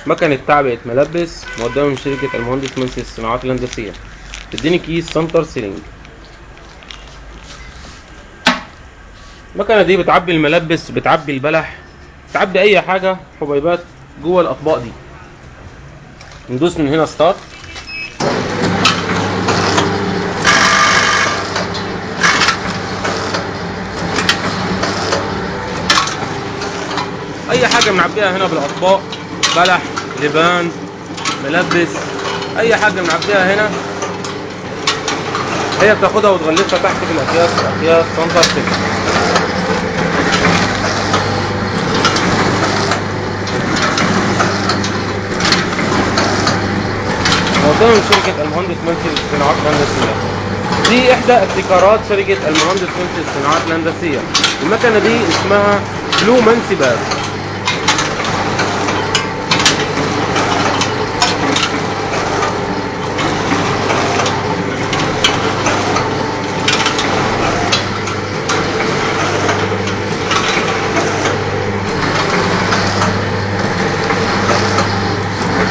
مكنة تعبئة ملبس مقدمة من شركة المهندس منسي الصناعات الهندسية. تديني كيس سنتر سيلينج. المكنة دي بتعبي الملبس، بتعبي البلح، بتعبي أي حاجة حبيبات جوه الأطباق دي. ندوس من هنا ستارت. أي حاجة بنعبيها هنا بالأطباق، بلح، لبان، ملبس، أي حاجة بنعبيها هنا هي بتاخدها وتغلفها تحت في الأكياس، أكياس سنتر سيلينج. مقدمة من شركة المهندس منسي للصناعات الهندسية. دي إحدى ابتكارات شركة المهندس منسي للصناعات الهندسية. المكنة دي اسمها بلو منسي باز.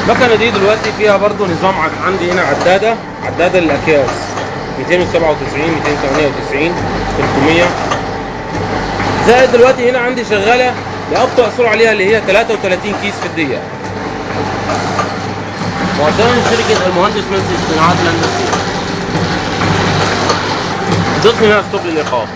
المكنة دي دلوقتي فيها برضو نظام عندي هنا عدادة للأكياس 297 298 300. زائد دلوقتي هنا عندي شغالة لأبطأ سرعة ليها اللي هي 33 كيس في الدقيقة. مقدمة من شركة المهندس منسي للصناعات الهندسية. ضفني هنا ستوب للإيقاف.